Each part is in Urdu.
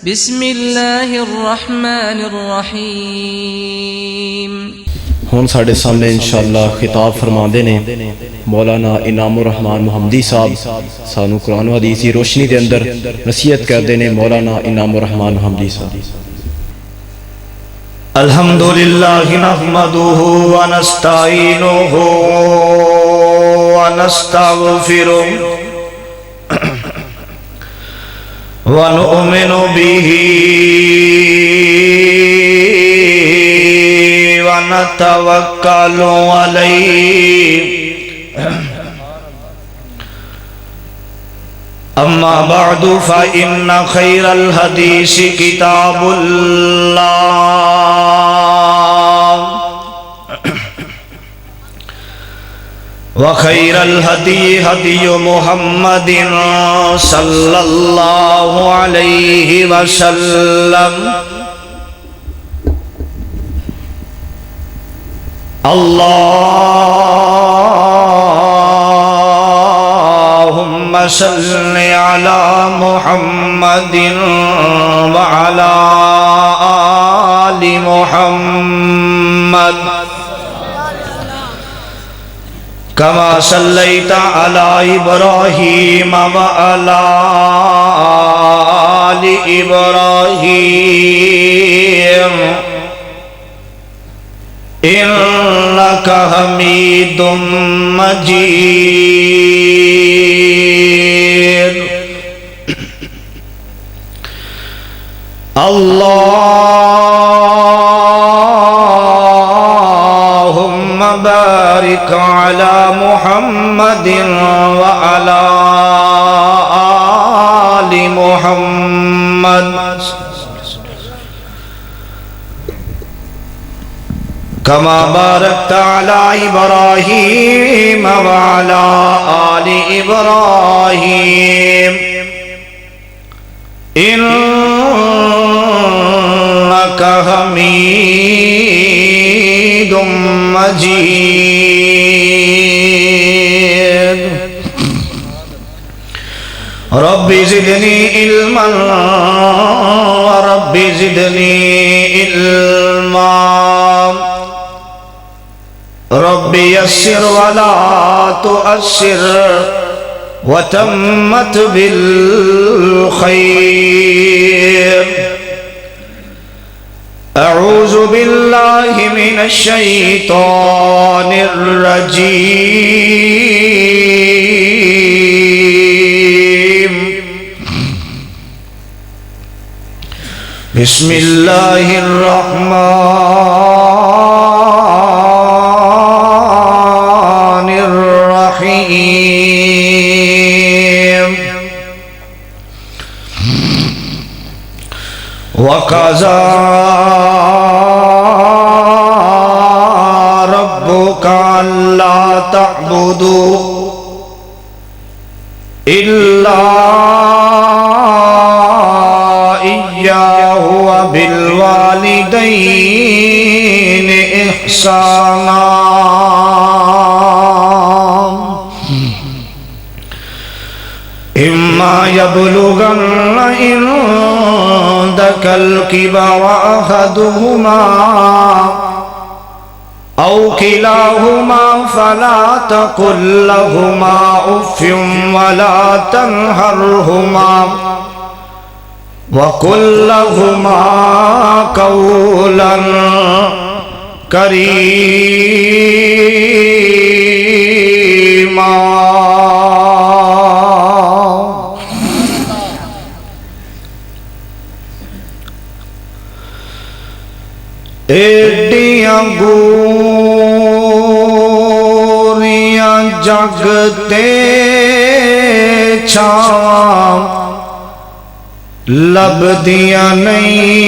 بسم اللہ الرحمن الرحیم۔ ہون ساڑھے سامنے انشاءاللہ خطاب فرما دینے مولانا انعام الرحمن محمدی صاحب سانو قرآن و حدیث کی روشنی دے اندر نصیحت کر دینے مولانا انعام الرحمن محمدی صاحب۔ الحمدللہ نحمدہ ونستعینہ ونستغفرہ ونؤمن به ونتوکل علیہ اما بعد فإن خیر الحدیث کتاب اللہ وخیر الہدی ہدی محمد صلی اللہ علیہ وسلم اللہم صلی علی محمد وعلی آل محمد كما صليت على إبراهيم وعلى آل إبراهيم إنك حميد مجيد اللهم بارك على محمد وعلى آل محمد كما باركت على إبراهيم وعلى آل إبراهيم إنك حميد مجيد رب زدني علما ورب زدني علما رب يسر ولا تؤسر وتمت بالخير أعوذ بالله من الشيطان الرجيم بسم الله الرحمن الرحيم وقضى ربك ألا تعبدوا إلا إياه وبالوالدين إحسانا إما يبلغن عندك الكبر أحدهما أو كلاهما فلا تقل لهما أف ولا تنهرهما وقل لهما قولا كريما ایڈیاں گوریاں جگتے چھاواں لبدیاں نہیں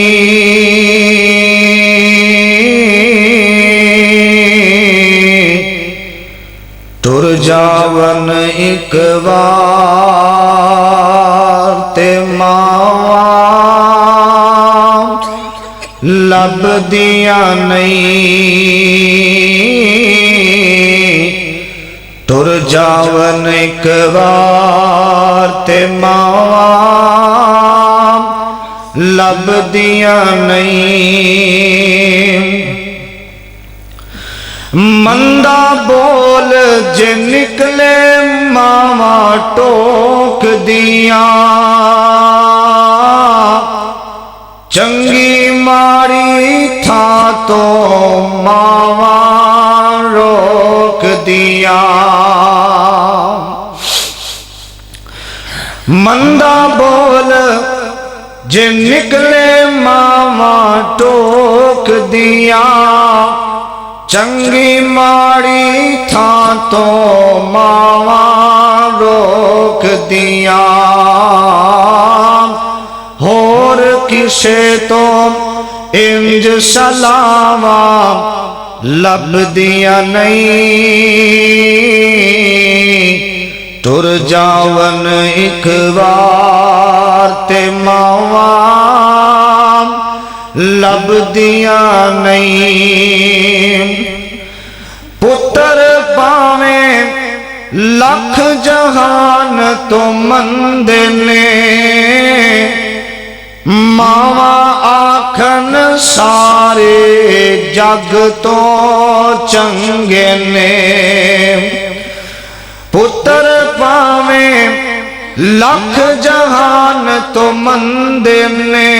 ٹر جاون ایک بار تے ماواں لبدیاں نہیں ٹر جاون ایک بار تے ماں ਲੱਭਦੀਆਂ ਨਹੀਂ। ਮੰਦਾ ਬੋਲ ਜੇ ਨਿਕਲੇ ਮਾਵਾਂ ਟੋਕਦੀਆਂ, ਚੰਗੀ ਮਾੜੀ ਥਾਂ ਤੋਂ ਮਾਵਾਂ ਰੋਕਦੀਆਂ। ਮੰਦਾ ਬੋਲ ਜੇ ਨਿਕਲੇ ਮਾਵਾਂ ਟੋਕਦੀਆਂ, ਚੰਗੀ ਮਾੜੀ ਥਾਂ ਤੋਂ ਮਾਵਾਂ ਰੋਕਦੀਆਂ। ਹੋਰ ਕਿਸੇ ਤੋਂ ਇੰਜ ਸਲਾਵਾਂ ਲੱਭਦੀਆਂ ਨਹੀਂ। ਟੁਰ ਜਾਵਨ ਇੱਕ ਵਾਰ ਤੇ ਮਾਵਾਂ ਲੱਭਦੀਆਂ ਨਹੀਂ। ਪੁੱਤਰ ਭਾਵੇਂ ਲੱਖ ਜਹਾਨ ਤੋਂ ਮੰਦੇ ਨੇ, ਮਾਵਾਂ ਆਖਣ ਸਾਰੇ ਜਗ ਤੋਂ ਚੰਗੇ ਨੇ। ਪੁੱਤਰ ਭਾਵੇਂ ਲੱਖ ਜਹਾਨ ਤੋਂ ਮੰਦੇ ਨੇ,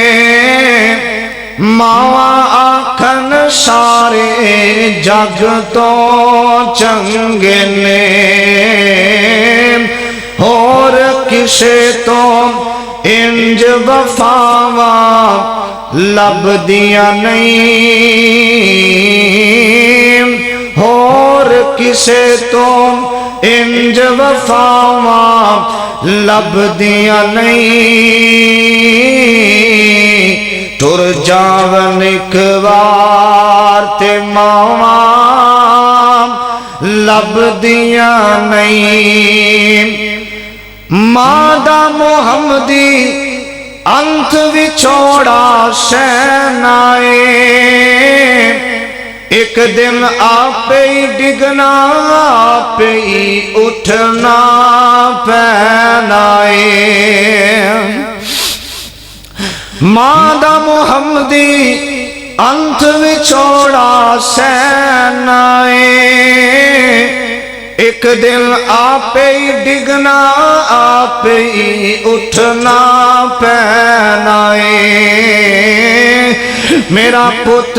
ਮਾਵਾਂ ਆਖਣ ਸਾਰੇ ਜਗ ਤੋਂ ਚੰਗੇ ਨੇ। ਹੋਰ ਕਿਸੇ ਤੋਂ ਇੰਜ ਵਫਾਵਾਂ ਲੱਭਦੀਆਂ ਨਹੀਂ। ਹੋਰ ਕਿਸੇ ਤੋਂ ਇੰਜ ਵਫਾਵਾਂ ਲੱਭਦੀਆਂ ਨਹੀਂ। ਟੁਰ ਜਾਵਨ ਇੱਕ ਵਾਰ ਤੇ ਮਾਵਾਂ ਲੱਭਦੀਆਂ ਨਹੀਂ। ਮਾਂ ਦਾ ਮੁਹੰਮਦੀ ਅੰਤ ਵਿਛੋੜਾ ਸਹਿਨਾਏ, ਇੱਕ ਦਿਨ ਆਪੇ ਹੀ ਡਿਗਣਾ ਆਪੇ ਹੀ ਉੱਠਣਾ ਪੈਣਾ ਏ। ਮਾਂ ਦਾ ਮੁਹੰਮਦੀ ਅੰਤ ਵਿਛੋੜਾ ਸਹਿਨਾ ਏ, ਇੱਕ ਦਿਨ ਆਪੇ ਹੀ ਡਿਗਣਾ ਆਪੇ ਹੀ ਉੱਠਣਾ ਪੈਣਾ ਏ। ਮੇਰਾ ਪੁੱਤ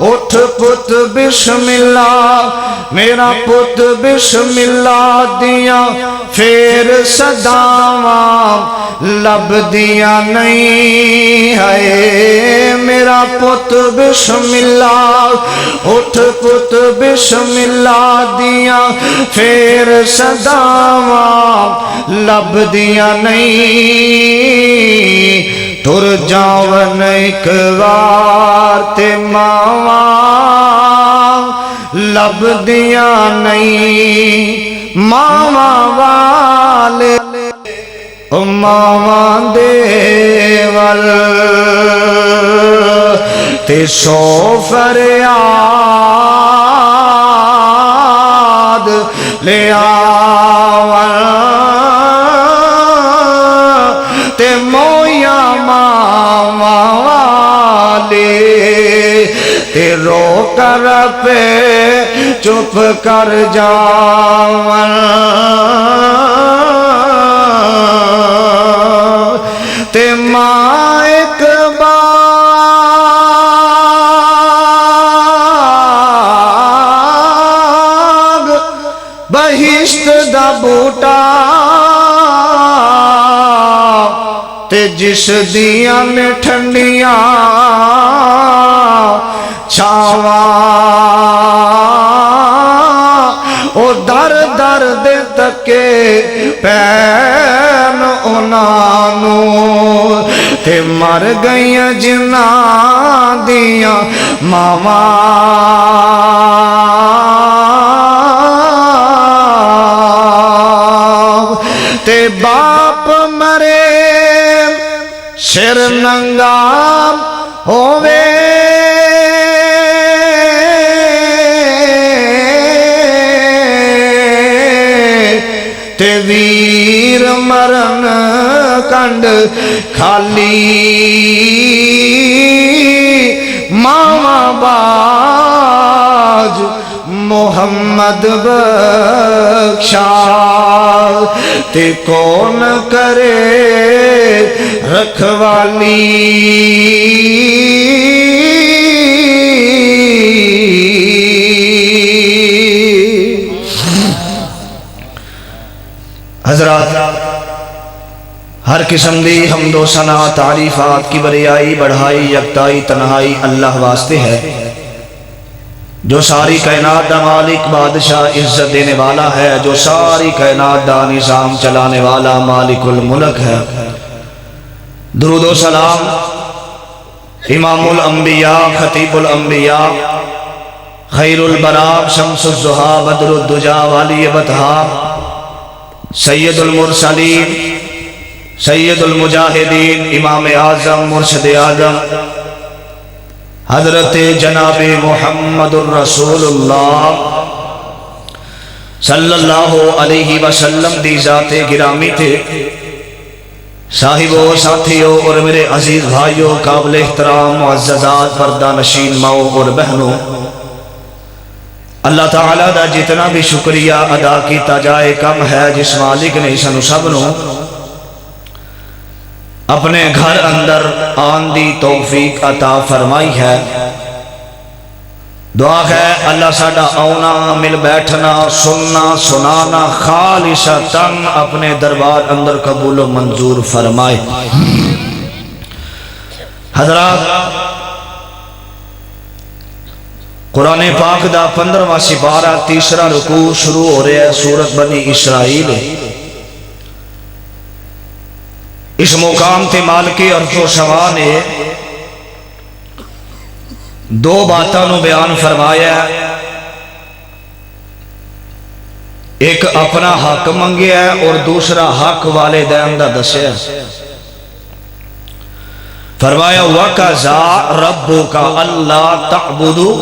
اٹھ پت بسم اللہ میرا پت بسم اللہ دیا پھر صداواں لب دیا نہیں ہے میرا پت بسم اللہ اٹھ پت بسم اللہ دیا پھر صداواں لب دیا نہیں ٹر جاون ایک وار تے ماواں لب دیا نہیں ماواں والے ماواں دے ول تے سو فریاد لے آون تے مویا ماواں والے تے رو کر پہ چپ کر جاون تے ماں ایک باغ بہشت دا بوٹا تے جس دیاں نے ٹھنڈیاں چھاواں او در در دے تکے پین انانو تے مر گئیاں جناں دیاں ماواں تے باپ مرے سر ننگا ہووے تے ویر مرن کا کنڈ خالی ماما باج محمد بخشا تے کون کرے رکھوالی حضرات ہر قسم دی حمد و ثنا تعریفات کی بریائی بڑھائی یکتائی تنہائی اللہ واسطے ہے جو ساری کائنات دا مالک بادشاہ عزت دینے والا ہے، جو ساری کائنات دا نظام چلانے والا مالک الملک ہے۔ درود و سلام امام الانبیاء خطیب الانبیاء خیر البراء شمس الضحیٰ بدر الدجا والی بطحا سید المرسلین سید المجاہدین امام اعظم مرشد اعظم حضرت جناب محمد الرسول اللہ صلی اللہ علیہ وسلم دی ذات گرامی تھے۔ صاحبوں، ساتھیوں اور میرے عزیز بھائیوں، قابل احترام معززات، پردہ نشین ماؤں اور بہنوں، اللہ تعالیٰ دا جتنا بھی شکریہ ادا کیتا جائے کم ہے، جس مالک نے سنو سبنوں اپنے گھر اندر آن دی توفیق عطا فرمائی ہے۔ دعا ہے اللہ ساڈا آنا، مل بیٹھنا، سننا، سنانا خالصتاً اپنے دربار اندر قبول و منظور فرمائے۔ حضرات، قرآن پاک دا 15واں سپارہ تیسرا رکوع شروع ہو رہا ہے، سورت بنی اسرائیل۔ اس مقام تے مالک ارض و سما نے دو باتاں نو بیان فرمایا، ایک اپنا حق منگیا ہے اور دوسرا حق والدین دا دسیا۔ فرمایا وَقَضَىٰ رَبُّكَ أَلَّا تَعْبُدُوا،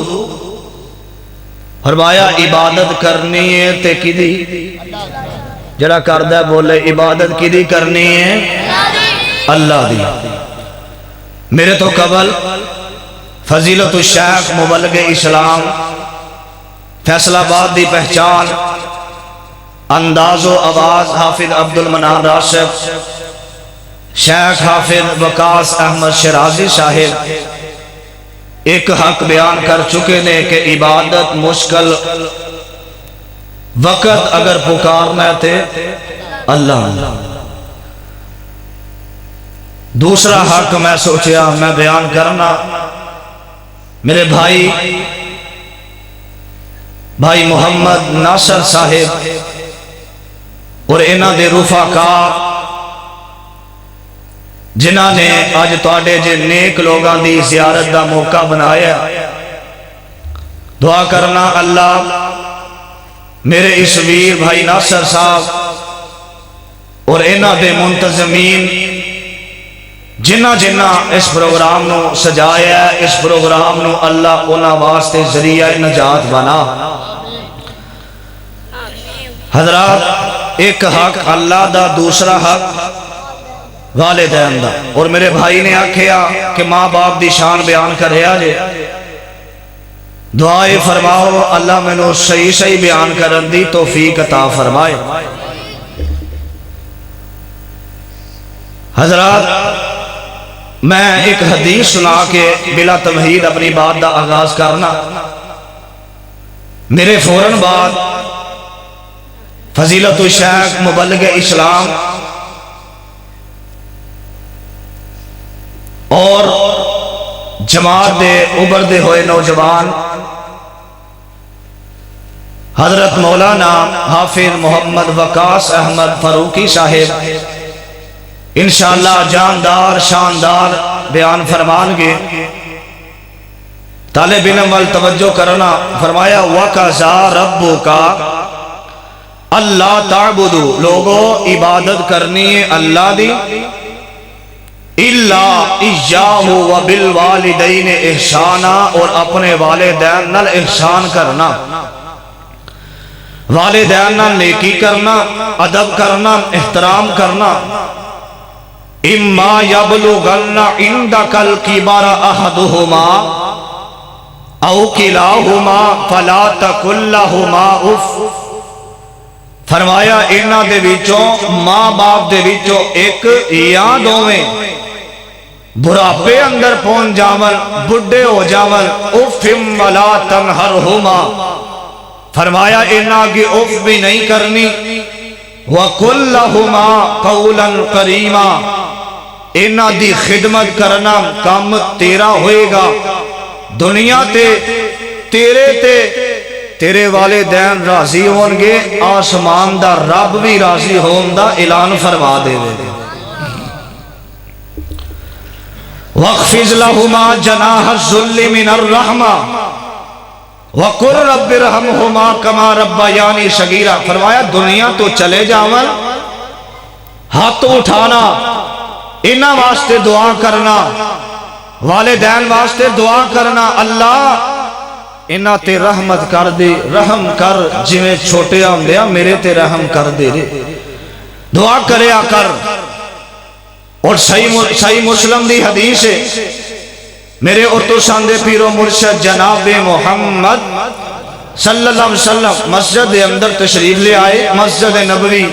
فرمایا عبادت کرنی ہے تے کدی جڑا کردہ بولے عبادت کدی کرنی ہے اللہ دی۔ میرے تو قبل فضیلت الشیخ مبلغ اسلام فیصل آباد دی پہچان انداز و آواز حافظ عبد المنان راشد شیخ حافظ وقاص احمد شرازی صاحب ایک حق بیان کر چکے نے کہ عبادت مشکل وقت اگر پکارنا تھے اللہ۔ دوسرا حق میں سوچیا میں بیان کرنا، میرے بھائی محمد ناصر صاحب اور انہاں دے رفقاء جنہاں نے آج تواڈے جے نیک لوگاں دی زیارت دا موقع بنایا، دعا کرنا اللہ میرے اس ویر بھائی ناصر صاحب اور انہاں دے منتظمین جنہ اس پروگرام نو سجایا ہے، اس پروگرام نو اللہ انہاں واسطے ذریعہ نجات بنا۔ حضرات، ایک حق اللہ دا، دوسرا حق والدین دا۔ اور میرے بھائی نے آکھیا کہ ماں باپ دی شان بیان کر رہا جے، دعائے فرماؤ اللہ میں نو صحیح بیان کرن دی توفیق عطا فرمائے۔ حضرات، میں ایک حدیث سنا کے بلا تمہید اپنی بات دا آغاز کرنا۔ میرے فوراً بعد فضیلت الشیخ مبلغ اسلام اور جماعت دے ابھردے ہوئے نوجوان حضرت مولانا حافظ محمد وقاص احمد فاروقی صاحب انشاءاللہ جاندار شاندار بیان فرمان گے۔ طالب علم وال توجہ کرنا، فرمایا وَقَضَىٰ رَبُّكَ اللہ تعبدو، لوگو عبادت کرنی ہے اللہ دی، اللہ اِجَّاهُ وَبِالْوَالِدَيْنِ احسانا، اور اپنے والدین نال احسان کرنا، والدین نال نیکی کرنا، ادب کرنا، احترام کرنا۔ اما یبلغن عندک الکبر احدہما او کلاہما فلا تقل لہما اف. فرمایا انہاں دے وچوں ماں باپ دے وچوں ایک یا دوویں بڑھاپے اندر پہنچ جاون، بڈھے ہو جاون، اف ولا تنہرہما، فرمایا انہاں کی اف بھی نہیں کرنی. وَقُلْ لَهُمَا قَوْلًا كَرِيمًا، انہاں دی خدمت کرنا کام تیرا ہوئے گا. دنیا تے تیرے والدین راضی ہون گے، آسمان دا رب بھی راضی ہون دا اعلان فرما دے دے. وَاخْفِضْ لَهُمَا جَنَاحَ الذُّلِّ مِنَ الرَّحْمَةِ وَقُلْ رَبِّ ارْحَمْهُمَا كَمَا رَبَّيَانِي صَغِيرًا. فرمایا دنیا تو چلے جاون، ہاتھ اٹھانا، انہاں واسطے دعا کرنا، والدین واسطے دعا کرنا، اللہ انہاں تے رحمت کر دے، رحم کر، جویں چھوٹے ہوندے میرے تے رحم کر دے رے، دعا کریا کر. اور صحیح مسلم دی حدیث ہے، میرے ارتو ساندے پیرو مرشد جناب محمد صلی اللہ علیہ وسلم مسجد اندر تشریف لے آئے، مسجد نبوی.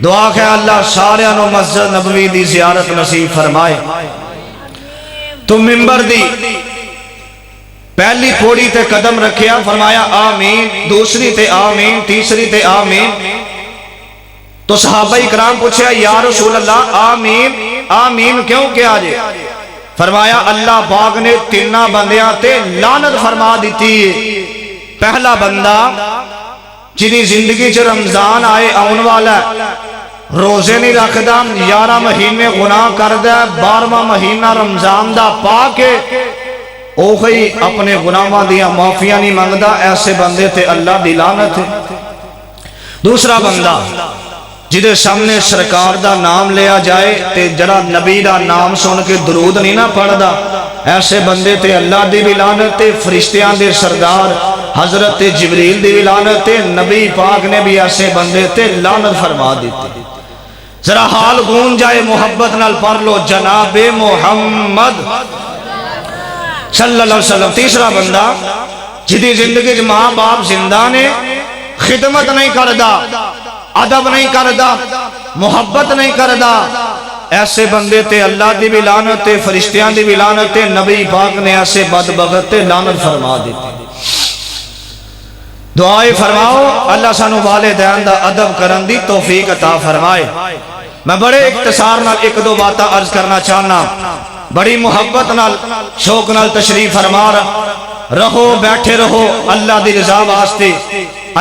دعا کہ اللہ سارے انو مسجد نبوی دی زیارت نصیب فرمائے. تو ممبر دی پہلی پوڑی تے قدم رکھیا، فرمایا آمین، دوسری تے آمین، تیسری تے آمین. تو صحابہ اکرام پوچھا یا رسول اللہ آمین آمین کیوں کیا جے؟ فرمایا اللہ پاک نے تینہ بندیاں تے لعنت فرما دیتی ہے. پہلا بندہ جنہی زندگی چ رمضان آئے آن والا ہے، روزے نہیں رکھدا، 11 مہینے گناہ کردہ، 12واں مہینہ رمضان دا پاکے، اوہی اپنے گناہاں دیا معافیاں نہیں مانگدا، ایسے بندے تے اللہ دی لعنت ہے. دوسرا بندہ جدے سامنے سرکار دا نام لیا جائے تے جڑا نبی دا نام سن کے درود نہیں نہ پڑھدا، ایسے بندے تے اللہ دی بھی لعنت تے، فرشتیاں دے سردار حضرت جبریل دی بھی لعنت تے، نبی پاک نے بھی ایسے بندے تے لعنت فرما دیتی. ذرا حال گون جائے محبت نال پڑھ لو جناب محمد صلی اللہ علیہ وسلم. تیسرا بندہ جدی زندگی ماں باپ زندہ نے، خدمت نہیں کردا، ادب نہیں کردا، محبت نہیں کردا، ایسے بندے تے اللہ دی بھی لعنت تے، فرشتیاں دی بھی لعنت تے، نبی پاک نے ایسے بدبخت تے لعنت فرما دیتی. دعائیں فرماؤ اللہ سانو والدین دا ادب کرن دی توفیق عطا فرمائے. میں بڑے اختصار نال ایک دو باتاں عرض کرنا چاہنا، بڑی محبت نال شوق نال تشریف فرما رہو، بیٹھے رہو اللہ دی رضا واسطے.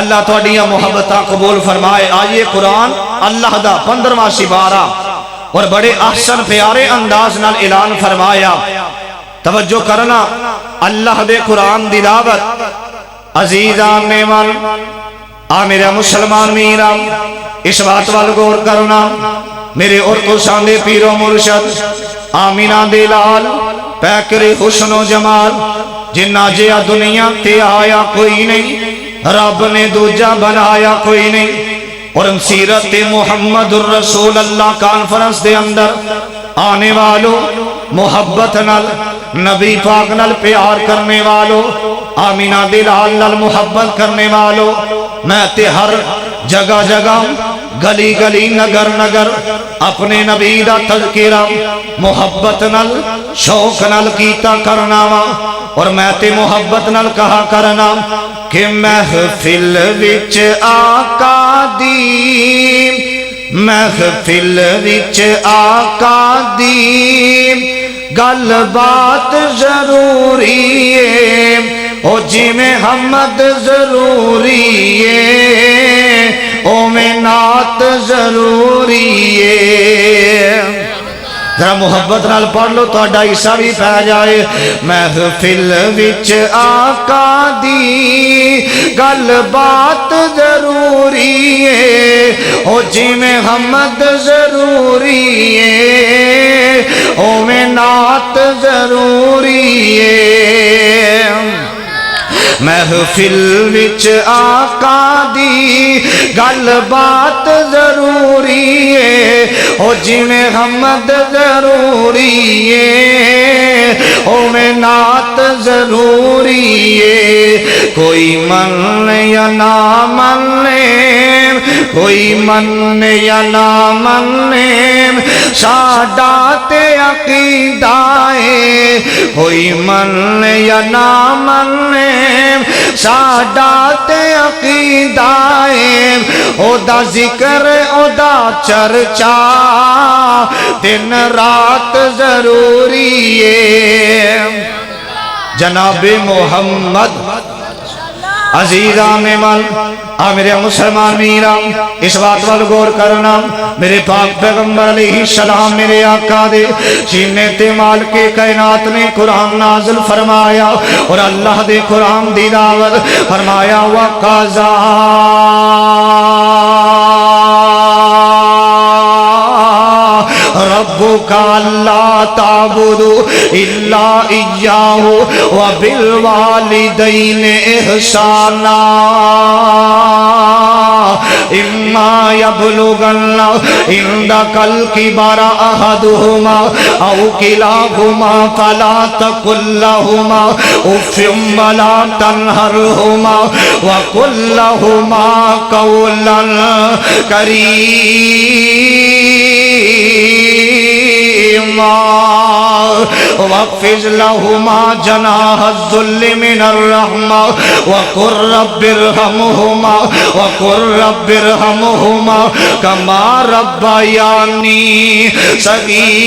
اللہ توڑیاں محبتہ قبول فرمائے. آئیے قرآن اللہ دا 15واں سپارہ اور بڑے احسن پیارے انداز نال اعلان فرمایا. توجہ کرنا، اللہ دے قرآن دی دعوت. عزیزان میوان میرے مسلمان میرا اس بات وال غور کرنا، میرے ارتو ساندے پیرو مرشد آمینہ دے لال پیکر حسن و جمال، جنہ جیا دنیا تے آیا کوئی نہیں، رب نے دوجہ بنایا کوئی نہیں. اور سیرت محمد الرسول اللہ کانفرنس دے اندر آنے والوں، محبت نال نبی پاک نال پیار کرنے والوں، آمینہ دلال نال محبت کرنے والوں، میں تے ہر جگہ جگہ گلی گلی نگر نگر اپنے نبی دا تذکرہ محبت نال شوق نال کیتا کرنا وا. اور میں تے محبت نال کہا کرنا کہ محفل وچ آقا دی، محفل وچ آقا دی گل بات ضروری ہے، او جی میں حمد ضروری ہے، او میں نعت ضروری ہے. ذرا محبت نال پڑھ لو تو اڈا حصہ بھی پہ جائے. محفل وچ آقا دی گل بات ضروری ہے، او جی میں حمد ضروری ہے، او میں نعت ضروری ہے. محفل وچ آقا دی گل بات ضروری ہے او جویں حمد ضروری ہے اوویں نعت ضروری ہے کوئی من یا نہ من کوئی من یا نہ من ساڈا تے عقیدہ ہے کوئی من یا نہ من ساڈا تے عقیدہ ہے او دا ذکر او دا چرچا دن رات ضروری ہے جناب محمد عزیزان من میرے مسلمان میرا اس بات وال غور کرنا میرے پاک پیغمبر علیہ السلام میرے آقا دے سینے تے مال کے کائنات نے قرآن نازل فرمایا اور اللہ دے قرآن دی دعوت فرمایا وقضا ربک الا تعبدوا الا اياه وبالوالدين احسانا اما يبلغن عندك الكبر احدهما او كلاهما فلا تقل لهما اف ولا تنهرهما وقل لهما قولا كريما واخفض لهما جناح الذل من الرحمة وقل رب ارحمهما كما ربياني صغيرا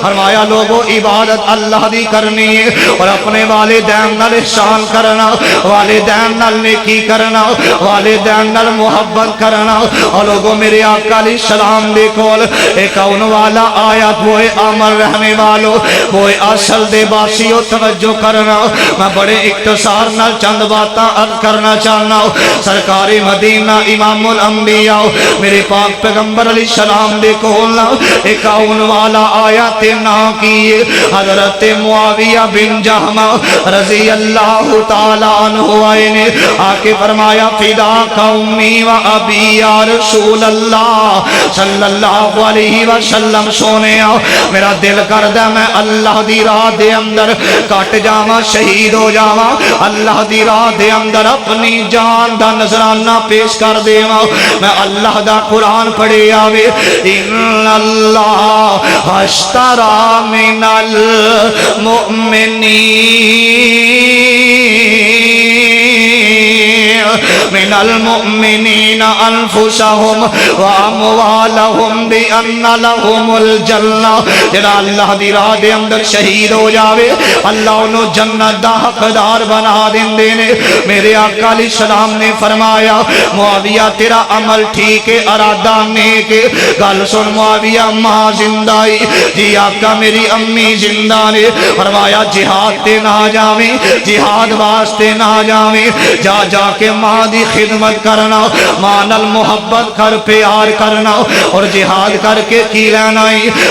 فرمایا لوگوں عبادت اللہ دی کرنی ہے اور اپنے والدین نال احسان کرنا والدین نال نیکی کرنا والدین نال محبت کرنا اور لوگوں میرے آقا علیہ السلام دے کول ایک اون والا آیات وہ امر رہنے والو وہ اصل دے باسیو توجہ کرنا میں بڑے اختصار نال چند باتاں عرض کرنا چاہنا سرکار مدینہ امام الانبیاء میرے پاک پیغمبر علیہ السلام دے کول ایک اون والا آیات نا کیے حضرت معاویہ بن جہمہ رضی اللہ تعالیٰ عنہ آئے نے آکے فرمایا فداک امی و ابی یا رسول اللہ صلی اللہ علیہ وسلم سونے میرا دل کردہ میں اللہ دی راہ دے اندر کٹ جاواں شہید ہو جاواں اللہ دی راہ دے اندر اپنی جان دا نذرانہ پیش کر دیواں میں اللہ دا قرآن پڑھے آوے ان اللہ اشترى من المؤمنين انفسهم واموالهم بان لهم الجنہ جڑا اللہ دی راہ دے اندر شہید ہو جاوے اللہ انہوں جنت دا حقدار بنا دیندے نے میرے آقا علیہ السلام نے فرمایا معاویہ تیرا عمل ٹھیک ہے ارادہ نیک ہے گل سن معاویہ ماں زندہ جی آقا میری امی زندہ نے فرمایا جہاد تے نہ جاویں جہاد واسطے نہ جاویں جا جا کے ماں دی خدمت کرنا ماں نال محبت کر پیار کرنا اور جہاد کر کے کی لینا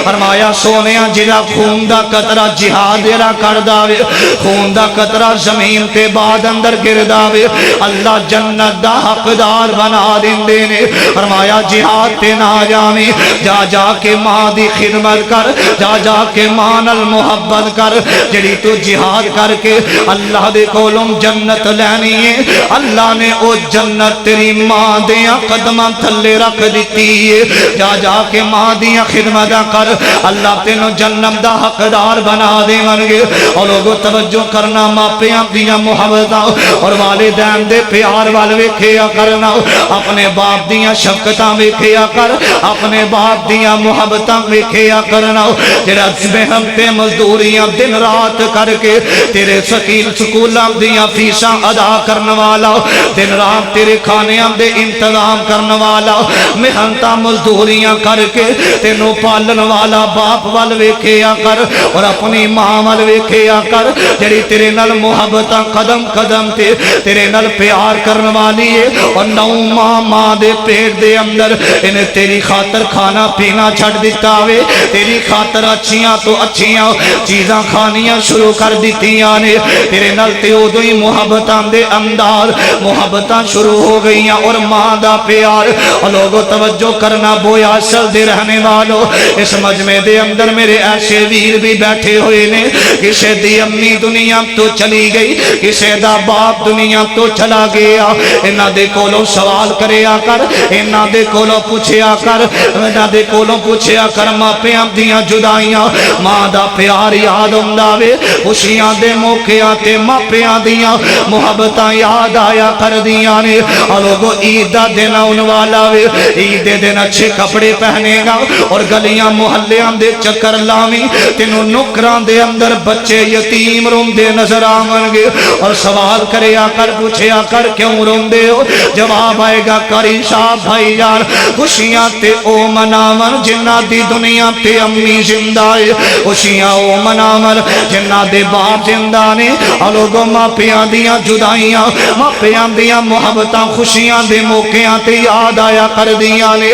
فرمایا سونیا جڑا خون دا قطرہ جہاد جڑا کر داوے خون دا قطرہ زمین تے بعد اندر گر داوے اللہ جنت دا حقدار بنا دیندے نے فرمایا جہاد تے نہ جاویں جا جا کے ماں دی خدمت کر جا جا کے ماں نال محبت کر جڑی تو جہاد کر کے اللہ دے کولوں جنت لینی ہے اللہ نے او جنت تیری ماں دیاں قدماں تھلے رکھ دیتی ہے جا جا کے ماں دیاں خدمت کر اللہ تینوں جنت دا حقدار بنا دے ونگے اور لوگوں توجہ کرنا ماپیاں دیاں محبتاں اور والدین دے پیار وال ویکھیا کرنا اپنے باپ دیاں شفقتاں ویکھیا کر اپنے باپ دیاں محبتاں ویکھیا کرنا جڑا محنت تے مزدوریاں دن رات کر کے تیرے سکیل سکولاں دیاں فیساں ادا کرن والا دن رات رات تیرے کھانیاں دے انتظام کرنے والا محنتاں مزدوریاں کر کے تینوں پالن والا باپ وال ویکھیا کر اور اپنی ماں وال ویکھیا کر جڑی تیرے نال محبتاں قدم قدم تے تیرے نال پیار کرنے والی ہے اور نو ماں دے پیٹ دے اندر انہیں تیری خاطر کھانا پینا چھڑ دیتا ہوئے تیری خاطر اچھیاں تو اچھیاں چیزاں کھانیاں شروع کر دیتیاں نے تیرے نال تے ادو ہی محبتاں دے اندار محبتاں شروع ہو گئیاں اور ماں دا پیار اور لوگوں توجہ کرنا بویا اصل دے رہنے والوں اس مجمع دے اندر میرے ایسے ویر بھی بیٹھے ہوئے نے کسے دی امی دنیا تو چلی گئی کسے دا باپ دنیا تو چلا گیا انہاں دے کولوں سوال کریا کر انہاں دے کولوں پوچھیا کر انہاں دے کولوں پوچھیا کر ماں پیاں دیاں جدائیاں ماں دا پیار یاد ہوندا وے خوشیاں دے موقعاں تے ماں پیاں دیاں محبتاں یاد آیا کر دیاں نے لوگوں عید دا دن آن والا وے عید دے دن اچھے کپڑے پہنے گا اور گلیاں محلیاں دے چکر لاویں تینوں نکران دے اندر بچے یتیم روندے نظر آون گے اور سوال کریا کر پوچھیا کر کیوں روندے ہو جواب آئے گا کری شاہ بھائی جان خوشیاں تے او مناون جنہ دی دنیا تے امی زندہ ہے خوشیاں او مناون جنہ دے باپ زندہ نے لوگوں ماں پیاں دیاں جدائیاں ماں پیاں دیاں محبتاں خوشیاں دے موقعاں تے یاد آیا کر دیاں نے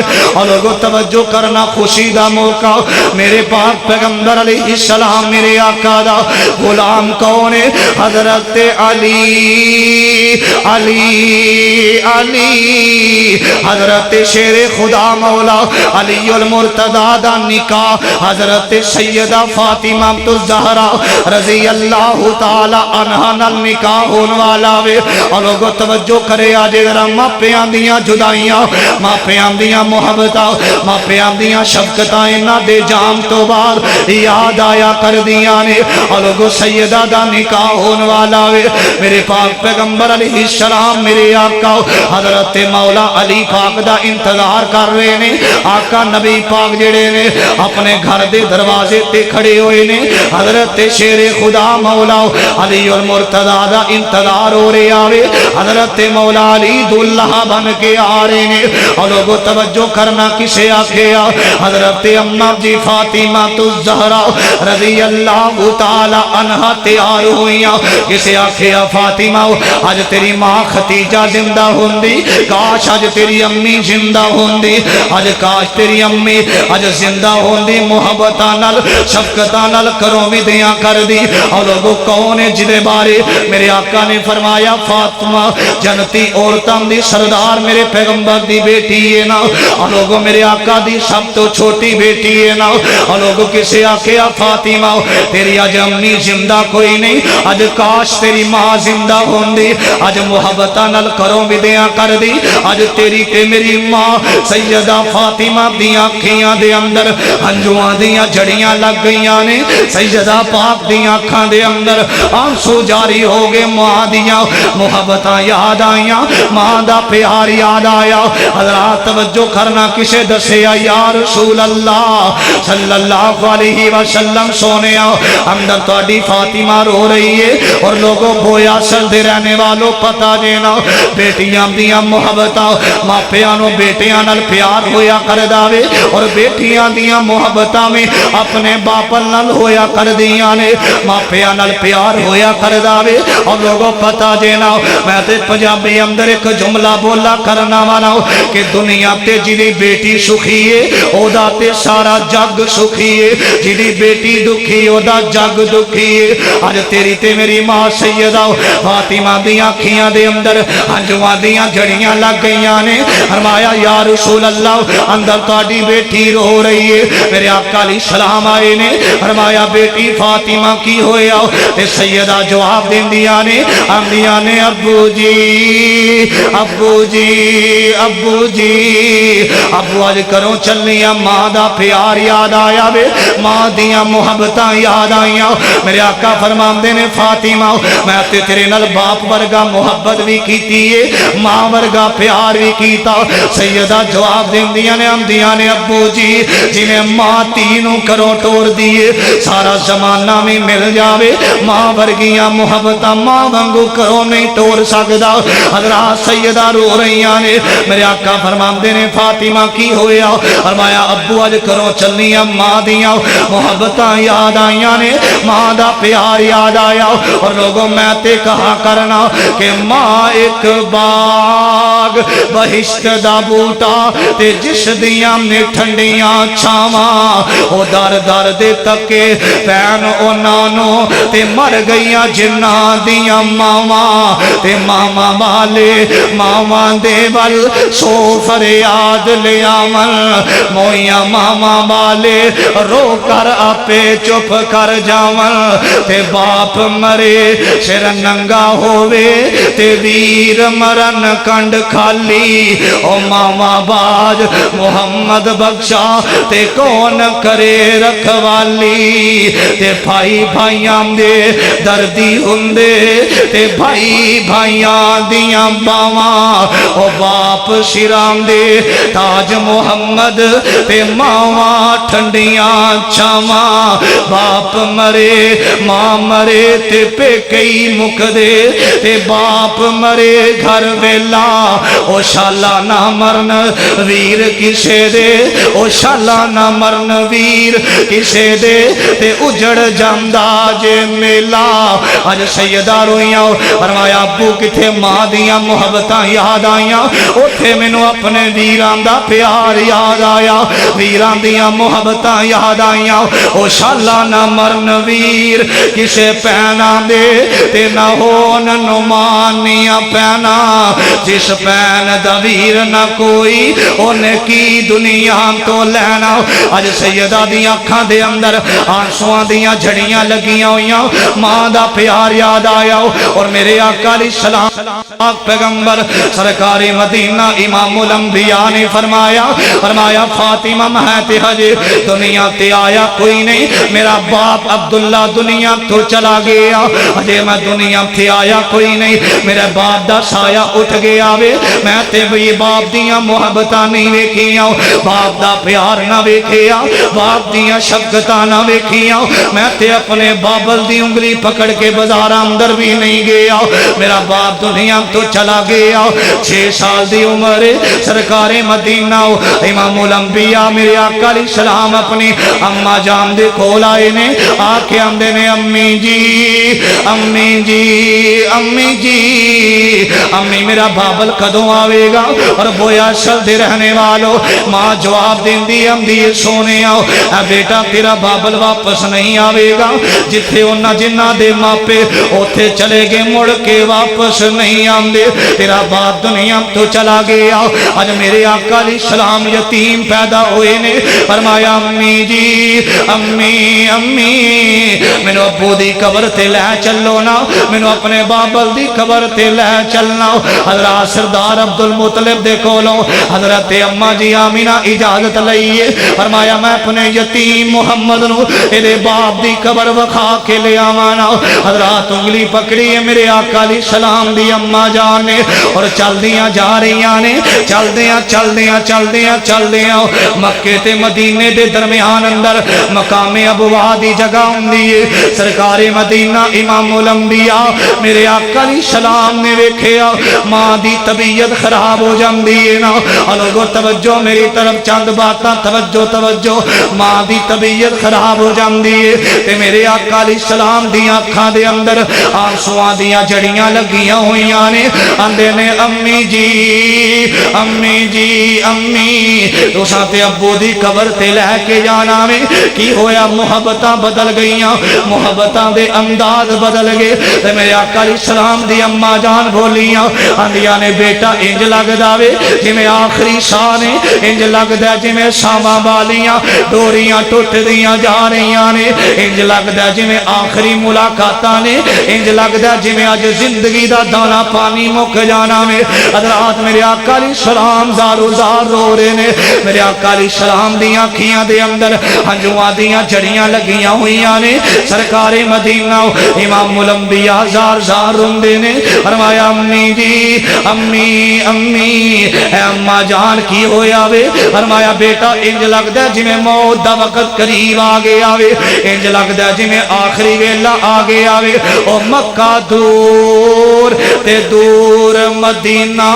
لوگوں توجہ کرنا خوشی دا موقع میرے پاک پیغمبر علیہ السلام میرے آقا دا غلام کون ہے حضرت علی علی علی حضرت شیر خدا مولا علی المرتضی دا نکاح حضرت سیدہ فاطمہ الزہرا رضی اللہ تعالی عنہا نال نکاح ہون والا وے اور لوگوں توجہ کرے آجے ذرا ماں پیاں دیاں جدائیاں ماں پیاں دیاں محبتاں ماں پیاں دیاں شفقتاں انہاں دے جام تو بعد یاد آیا کر دیاں نے اور لوگوں سیدہ دا نکاح ہون والا وے میرے پاک پیغمبر علیہ السلام میرے آقا حضرت مولا علی پاک دا انتظار کر رہے نے آقا نبی پاک جڑے نے اپنے گھر دے دروازے تے کھڑے ہوئے نے حضرت شیر خدا مولا علی المرتضی دا انتظار ہو رہے آوے حضرت مولا علی دلہا بن کے آ رہے نے اور لوگوں توجہ کرنا کسے آکھیا حضرت اماں جی فاطمہ الزہرا رضی اللہ تعالی عنہا تیار ہوئیاں کسے آکھیا فاطمہ آج تیری ماں ختیجہ زندہ ہوندی کاش آج تیری امی زندہ ہوندی آج کاش تیری امی آج زندہ ہوندی محبتاں نال شفقتاں نال کروں بھی دیاں کر دی اور لوگوں کون ہے جدے بارے میرے آقا نے فرمایا فاطمہ جنتی عورتاں دی سردار میرے پیغمبر دی بیٹی ہے نا اور لوگوں میرے آقا دی سب تو چھوٹی بیٹی ہے نا اور لوگوں کسے آکھیا فاطمہ تیری آج امی زندہ کوئی نہیں آج کاش تیری ماں زندہ ہوندی آج محبتاں نال کروں بھی دیاں کر دی آج تیری تے میری ماں سیدہ فاطمہ دیاں کھیاں دے اندر ہنجواں دیاں جڑیاں لگ گئیاں نے سیدہ پاک دیاں کھاں دے اندر آنسو جاری ہو گئے ماں دیاں محبتاں یاد آئیاں ماں دا پیار یاد آیا حضرات توجہ کرنا کسے دسیا یا رسول اللہ صلی اللہ علیہ وسلم سونے اندر تو اڈی فاطمہ رو رہی ہے اور لوگوں بویا سل دے رہنے والوں پتا جینا بیٹیاں دیاں محبتاں ماں پیانوں بیٹیاں نال پیار ہویا کر داوے اور بیٹیاں دیاں محبتاں میں اپنے باپل نال ہویا کر دیاں نے ماں پیاں نال پیار ہویا کر داوے اور لوگوں پتا جینا میں تے پنجابی اندر ایک جملہ بولا کرنا والا کہ دنیا تے جنی بیٹی سکھی ہے او دا تے سارا جگ سکھی ہے جنی بیٹی دکھی او دا جگ دکھی ہے آج تیری تے میری ماں سیدہ فاطمہ دیاں کھیاں دے اندر ہنجواں دیاں جڑیاں لگ گئیاں نے فرمایا یا رسول اللہ اندر تاڑی بیٹی رو رہی ہے میرے آقا علیہ السلام آئے نے فرمایا بیٹی فاطمہ کی ہویا تے سیدہ جواب دین دیا نے اندیاں نے ابو جی ابو جی ابو جی ابو آج کروں چلنیاں ماں دا پیار یاد آیا وے ماں دیاں محبتاں یاد آئیاں میرے آقا فرماندے نے فاطمہ میں تے تیرے نال باپ ورگا محبت بھی کیتی ہے ماں ورگا پیار بھی کیتا سیدہ جواب دین دیا نے اندیاں نے ابو جی جنہیں ماں تینوں کروں ٹور دیے سارا زمانہ میں مل جاوے ماں ورگیاں محبتاں ماں وانگو کروں نہیں ٹور سکدا حضرات سیدہ رو رہی نے میرے آقا فرماندے نے فاطمہ کی ہویا فرمایا ابو اج کرو چلیاں ماں دیاں محبتاں یاد آئیاں نے ماں دا پیار یاد آیا اور لوگوں میں تے کہا کرنا کہ ماں ایک باغ بہشت دا بوٹا تے جس دیاں نے ٹھنڈیاں چھاواں او در در دے تکے پین او نانو تے مر گئیاں جنہ دیاں ماواں تے ماما والے ماما دے ول سو فریاد لے آمن مویاں ماما والے رو کر آپے چپ کر جاون تے باپ مرے سر ننگا ہووے تے ویر مرن کنڈ خالی او ماما باج محمد بخشا تے کون کرے رکھوالی تے بھائی بھائیاں دے دردی ہندے تے بھائی بھائیاں دیاں باواں او باپ شیرام دے تاج محمد تے ماواں ٹھنڈیاں چھاواں باپ مرے ماں مرے تے پہ کئی مک دے تے باپ مرے گھر ویلا او شالا نہ مرن ویر کسے دے او شالا نہ مرن ویر کسے دے تے اجڑ جاندہ جے میلا اج سیدہ رویاں فرمایا ابو کتھے ماں دیاں محبتاں یاد آئیاں اتھے مینوں اپنے ویران دا پیار یاد آیا ویران دیاں محبتاں یاد آئیاں او شالا نہ مرن ویر کسے پہنا دے تے نہ ہون نمانیاں پہنا جس پہن دا ویر نہ کوئی انہیں کی دنیا تو لینا اج سیدہ دیاں کھاں دے اندر آنسوان دیاں جھڑیاں لگیاں ہویاں ماں دا پیار یاد آیا اور میرے آقا علیہ السلام پیغمبر سرکار مدینہ امام الانبیاء نے فرمایا فاطمہ مہتے حجے دنیا تے آیا کوئی نہیں میرا باپ عبداللہ دنیا تو چلا گیا حجے میں دنیا تے آیا کوئی نہیں میرے باپ دا سایہ اٹھ گیا وے میں تے بھی باپ دیاں محبتاں نہیں ویکھیاں باپ دا پیار نہ ویکھیا باپ دیاں شفقتاں نہ ویکھیاں میں تے اپنے بابل دی انگلی پکڑ کے بازار اندر بھی نہیں گیا میرا باپ دنیا تو چلا گیا 6 سال دی عمر سرکار مدینہ امام الانبیاء میرے آقا علیہ السلام اپنی اماں جان دے کول آئے نے آکے آندے نے امی جی امی جی امی جی امی میرا بابل کدوں آوے گا اور بویا شل دے رہنے والو ماں جواب دین دی امدی سونے آؤ اے بیٹا تیرا بابل واپس نہیں آوے گا جتھے انہا جنہ دے ماپے اوتھے چلے گے مڑ کے واپس نہیں آمدے تیرا باپ دنیا تو چلا گیا آج میرے آقا علیہ السلام یتیم پیدا ہوئے نے فرمایا امی جی امی امی مینو ابو دی قبر تے لے چلو نا مینو اپنے بابل دی قبر تے لے چلنا حضرات سردار عبدالمطلب دے کولوں حضرت اما جی آمینہ اجازت لئیے فرمایا میں اپنے یتیم محمد نو ایدے باپ دی قبر وکھا کے لے آمانا حضرات انگلی پکڑی ہے میرے آقا علیہ السلام دی اما جانے اور چل دیاں جا رہیاں نے چل دیاں مکے تے مدینے دے درمیان اندر مقام ابوا دی جگہ ہوندی ہے سرکار مدینہ امام الانبیاء میرے آقا علیہ السلام نے ویکھیا ماں دی طبیعت خراب ہو جاندی ہے نا لوگو توجہ میری طرف چند باتاں توجہ ماں دی طبیعت خراب ہو جاندی ہے تے میرے آقا علیہ السلام دی آنکھاں دے اندر آنسواں دیاں جڑیاں لگیاں ہویاں نے آندے نے امی جی امی تساں تے ابو دی قبر تے لے کے جانا میں کی ہویا محبتاں بدل گئیاں محبتاں دے انداز بدل گئے تے میرے آقا علیہ السلام دی اما جان بولیاں آندیاں نے بیٹا انج لگدا وے جویں آخری ساہ نے انج لگدا جویں ساواں والیاں ڈوریاں ٹوٹ دیاں جا رہیاں نے انج لگدا جویں آخری ملاقاتاں نے انج لگدا جویں اج زندگی دا دانا پانی مک جانا میں حضرات میرے آقا علیہ السلام زارو زار رو رہے نے میرے آقا علیہ السلام دیاں کھیاں دے اندر ہنجواں دیاں جڑیاں لگیاں ہویاں نے سرکار مدینہ امام الانبیاء زار زار روندے نے فرمایا امی جی امی اے اما جان کی ہویا وے فرمایا بیٹا انج لگدا جویں موت دا وقت قریب آ گیا وے انج لگدا جویں آخری ویلا آ گیا وے او مکہ دور تے دور دور مدینہ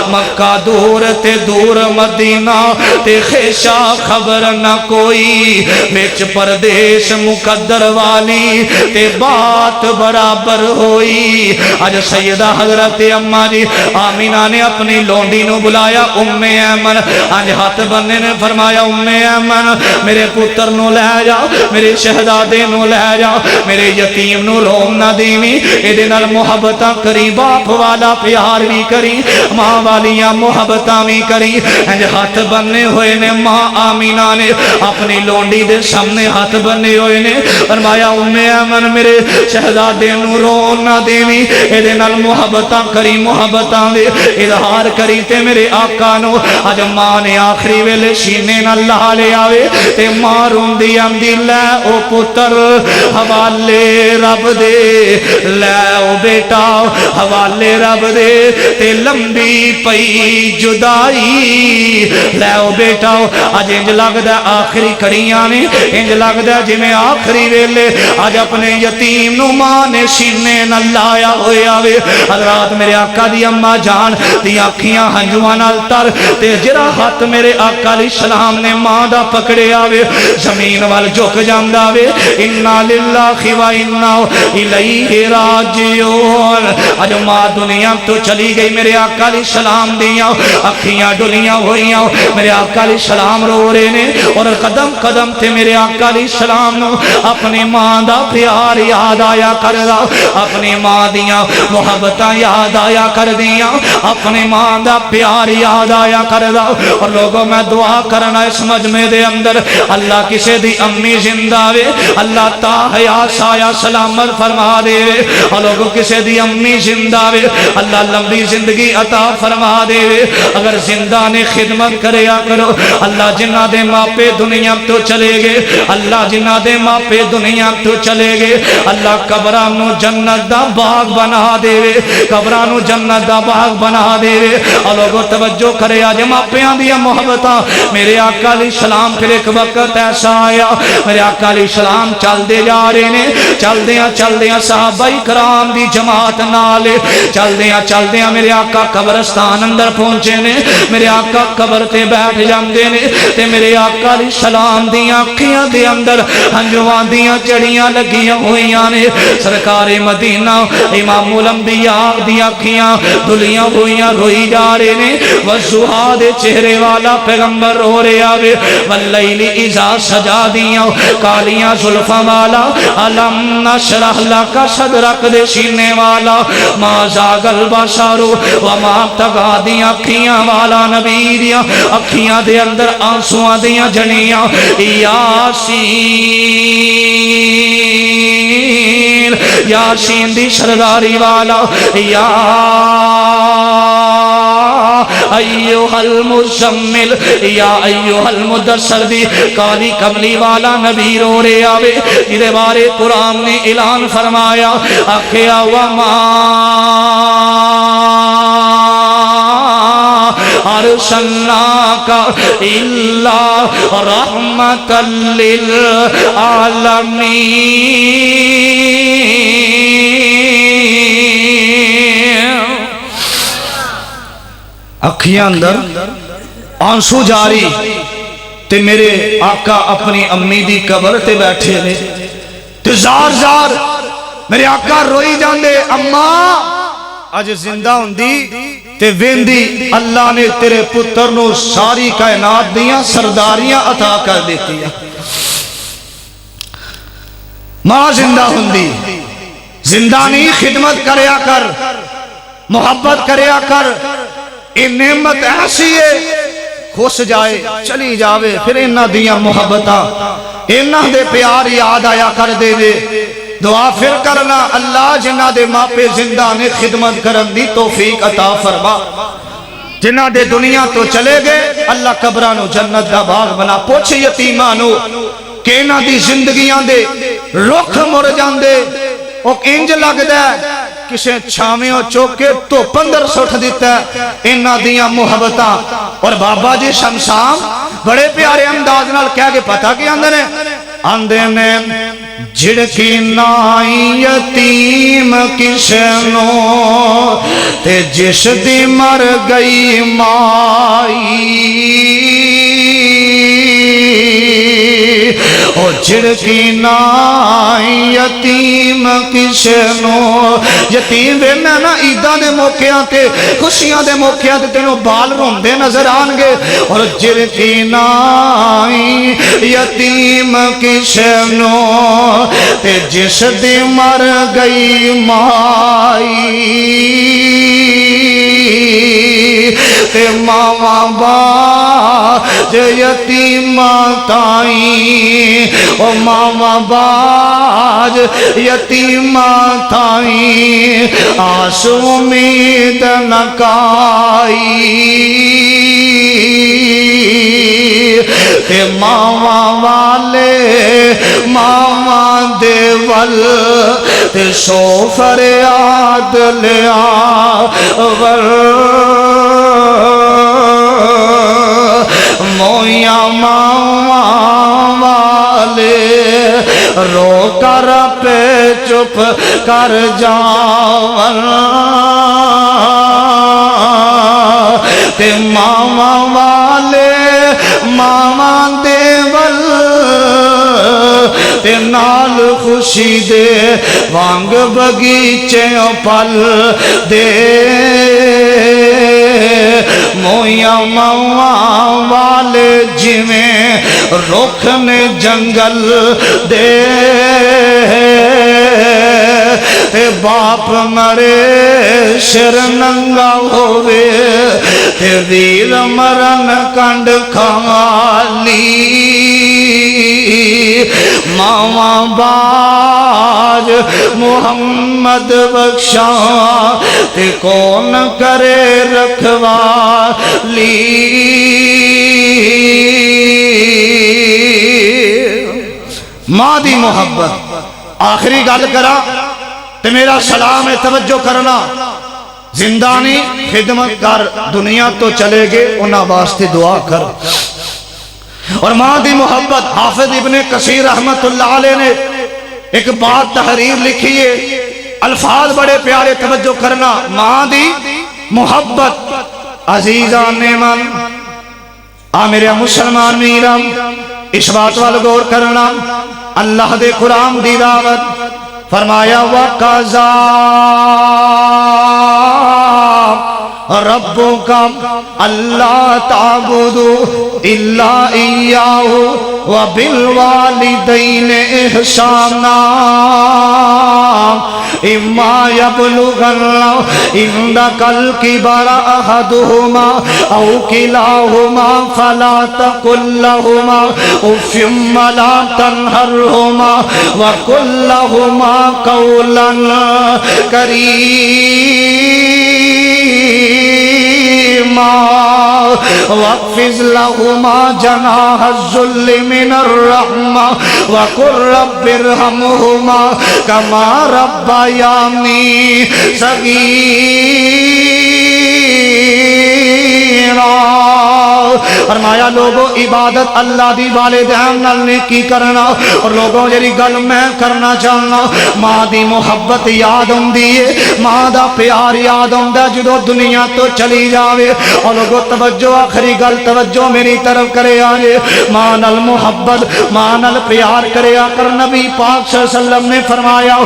مکہ دور تے دور مدینہ تے خیشہ خبر نہ کوئی وچ پردیش مقدر والی تے بات برابر ہوئی اج سیدہ حضرت اماں جی آمینہ نے اپنی لونڈی نو بلایا ام ایمن اج ہاتھ بننے نے فرمایا ام ایمن میرے پتر نو لے جا میرے شہزادے نو لے جا میرے یتیم نو روم نہ دیویں ایدے نال محبتاں کری باپ والا پیار بھی کری ماں والیاں محبتاں بھی کری انج ہاتھ بننے ہوئے نے ماں آمینہ نے اپنی لونڈی دے سامنے ہاتھ بننے ہوئے نے فرمایا ام ایمن میرے شہزادے نو روم نہ دیویں ایدے نال محبتاں کری محبتاں دے اظہار کری تے میرے آقا نو اج ماں نے آخری ویلے سینے نال لا لے آوے تے ماں روندی آندی لے او پتر حوالے رب دے لے او بیٹا حوالے رب دے تے لمبی پئی جدائی لے او بیٹا اج انج لگدا آخری کڑیاں نے انج لگدا جویں آخری ویلے اج اپنے یتیم نو ماں نے سینے نال لایا ہویا وے حضرات میرے آقا دی اماں جان دی اکھیاں ہنجواں نال تر تے جڑا ہاتھ میرے آقا علیہ السلام نے ماں دا پکڑیا وے زمین وال جھک جاندا وے انا للہ و انا الیہ راجعون اج ماں دنیا تو چلی گئی میرے آقا علیہ السلام دیاں اکھیاں ڈولیاں ہوئیاں میرے آقا علیہ السلام رو رہے نے اور قدم قدم تے میرے آقا علیہ السلام نو اپنی ماں دا پیار یاد آیا کردا اپنی ماں دیاں محبتاں یاد آیا کر دیاں اپنی ماں دا پیار یاد آیا کردا اور لوگوں میں دعا کرنا اس مجمع دے اندر اللہ کسے دی امی زندہ وے اللہ تا حیات سایہ سلامت فرما دے وے اور لوگوں کسے دی امی زندہ وے اللہ لمبی زندگی عطا فرما دے وے اگر زندہ نے خدمت کریا کرو اللہ جنہ دے ماپے دنیا تو چلے گئے اللہ جنہ دے ماپے دنیا تو چلے گئے اللہ قبرانو جنت دا باغ بنا دے وے قبرانو جنت دا باغ بنا دے وے اور لوگوں توجہ کرے آج ماپیاں دیا محبتاں میرے آقا علیہ السلام پھر ایک وقت ایسا آیا میرے آقا علیہ السلام چل دے جا رہے نے چل دیاں صحابہ کرام دی جماعت نالے چل دیاں میرے آقا قبرستان اندر پہنچے نے میرے آقا قبر تے بیٹھ جاندے نے تے میرے آقا علیہ السلام دیاں اکھیاں دے اندر ہنجواں دیاں چڑیاں لگیاں ہوئیاں نے سرکار مدینہ امام الانبیاء دیاں اکھیاں دلیاں ہوئیاں روئی جا رہے نے والضحیٰ دے چہرے والا پیغمبر رو رہے آوے واللیل اذا سجا دیاں کالیاں زلفاں والا علم نشرح لکا صدرک دے سینے والا ما زاغ البصر وما طغى دیاں اکھیاں والا نبی دیاں اکھیاں دے اندر آنسواں دیاں جھڑیاں یاسین دی سرداری والا یا ایوہ المزمل یا ایوہ المدثر دی کالی کملی والا نبی رو رہے آوے جدے بارے قرآن نے اعلان فرمایا اکھیا وما ارسلناک الا رحمتا للعالمین اکھیاں اندر آنسو جاری تے میرے آقا اپنی امی دی قبر تے بیٹھے نے تے زار زار میرے آقا روئی جاندے اماں اج زندہ ہوندی تے ویندی اللہ نے تیرے پتر نو ساری کائنات دیاں سرداریاں عطا کر دیتی ہیں ماں زندہ ہوندی زندہ نہیں خدمت کریا کر محبت کریا کر یہ نعمت ایسی ہے خوش جائے چلی جاوے پھر انہاں دیاں محبتاں انہاں دے پیار یاد آیا کر دے دے دعا پھر کرنا اللہ جنہ دے ماپے زندہ نے خدمت کرن دی توفیق عطا فرما جنہ دے دنیا تو چلے گئے اللہ قبرانو جنت دا باغ بنا پوچھے یتیمانو کہ انہاں دی زندگیاں دے رخ مر جاندے او انج لگ دے کسے چھاویوں چوکے تو پندر سٹھ دیتا ہے انہاں دیاں محبتاں اور بابا جی شمشام بڑے پیارے انداز نال کہہ کے پتہ کی اندر ہے آندے نے جھڑکی نائی یتیم کسنو تے جس دی مر گئی مائی او جھڑکی نائی یتیم کسنو یتیم وینا نا عیداں دے موقعاں تے خوشیاں دے موقعاں تے تینوں بال روندے نظر آن گے اور جھڑکی نائی یتیم کسنو تے جس دی مر گئی مائی تے ماما باج یتیم تائیں او ماما باج یتیم تائیں آس امید نکائی تے ماما والے ماما دیول تے سو فریاد لیا ور مویا ماما والے رو کر پہ چپ کر جاون تے ماما والے ماما دیول تے نال خوشی دے وانگ بگیچے پل دے مویا ماما والے جویں رخ نے جنگل دے تے باپ مرے شر ننگا ہوئے تے ویر مرن کنڈ کھالی ماما باج محمد بخشا تے کون کرے رکھوالی ماں دی محبت آخری گل کرا تے میرا سلام ہے توجہ کرنا زندانی خدمت کر دنیا تو چلے گے انہاں واسطے دعا کر اور ماں دی محبت حافظ ابن کثیر رحمت اللہ علیہ نے ایک بات تحریر لکھی ہے الفاظ بڑے پیارے توجہ کرنا ماں دی محبت عزیزان من میرے مسلمان میرم اس بات وال غور کرنا اللہ دے قرآن دی دعوت فرمایا وَقَضَى رَبُّكَ أَلَّا تَعْبُدُوا إِلَّا إِيَّاهُ وَبِالْوَالِدَيْنِ إِحْسَانًا إِمَّا يَبْلُغَنَّ عِندَكَ الْكِبَرَ أَحَدُهُمَا أَوْ كِلَاهُمَا فَلَا تَقُل لَّهُمَا أُفٍّ وَلَا تَنْهَرْهُمَا وَقُل لَّهُمَا قَوْلًا كَرِيمًا واخفض لهما جناح الذل من الرحمة وقل رب ارحمهما كما ربياني صغيرا فرمایا لوگوں عبادت اللہ دی والدین نال نیکی کرنا اور لوگوں جڑی گل میں کرنا چاہنا ماں دی محبت یاد ہوندی ہے ماں دا پیار یاد ہوندا جدوں دنیا تو چلی جاوے اور لوگوں توجہ آخری گل توجہ میری طرف کرے آجے ماں نال محبت ماں نال پیار کرے کر نبی پاک صلی اللہ علیہ وسلم نے فرمایا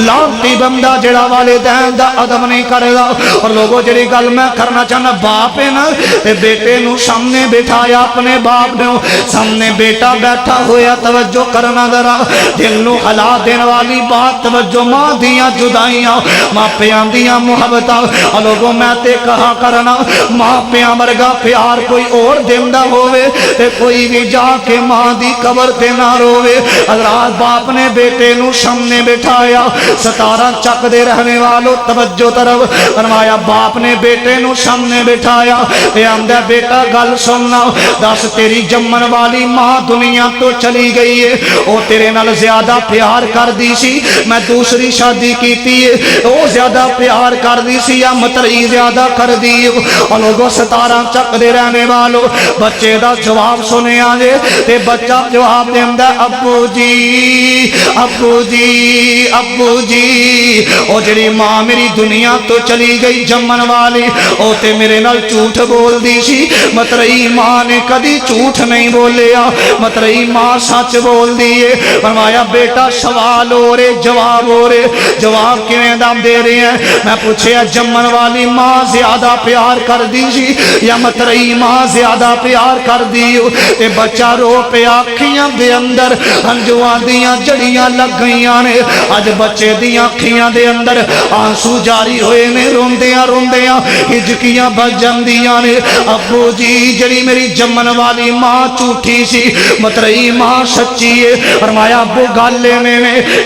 لانتی بندہ جڑا والدین دا ادب نہیں کرے گا اور لوگوں جڑی گل میں کرنا چاہنا باپ ہے نا تے بیٹے نو سامنے بٹھایا اپنے باپ نے سامنے بیٹا بیٹھا ہویا توجہ کرنا ذرا دل نو ہلا دین والی بات توجہ ماں دیاں جدائیاں ماں پیاں دیاں محبتاں لوگوں میں تے کہا کرنا ماں پیاں مرگا پیار کوئی اور دیندہ ہوئے تے کوئی بھی جا کے ماں دی قبر تے نہ روے حضرات باپ نے بیٹے نو سامنے بٹھایا 17 چک دے رہنے والوں توجہ طرف فرمایا باپ نے بیٹے نو سامنے بٹھایا تے آمدہ بیٹا گل سننا سونا دس تیری جمن والی ماں دنیا تو چلی گئی ہے، او تیرے نال زیادہ پیار کر دی سی میں دوسری شادی کیتی ہے، او زیادہ پیار کر دی سی یا مترئی زیادہ کر دی؟ اور لوگوں ستارہ چک دے رہنے والوں بچے دا جواب سنے آجے تے بچہ جواب دیندہ ابو جی ابو جی ابو جی او جڑی ماں میری دنیا تو چلی گئی جمن والی او تے میرے نال جھوٹ بول دی سی، مترئی ماں نے کدی جھوٹ نہیں بولیا، مترئی ماں سچ بول دیئے۔ فرمایا بیٹا سوال ہو رہے جواب ہو رہے، جواب کیویں دام دے رہے ہیں؟ میں پوچھے جمن والی ماں زیادہ پیار کر دی سی یا مترئی ماں زیادہ پیار کر دیو؟ تے بچہ رو پہ آکھیاں دے اندر ہنجواں دیاں جڑیاں لگ گئیاں نے، اج بچے دیاں آکھیاں دے اندر آنسو جاری ہوئے نے، روندیاں روندیاں ہجکیاں بج جاندیاں نے۔ ابو جی جڑی میری جمن والی ماں جھوٹی سی مترئی ماں سچی ہے۔ فرمایا ابو گالے میں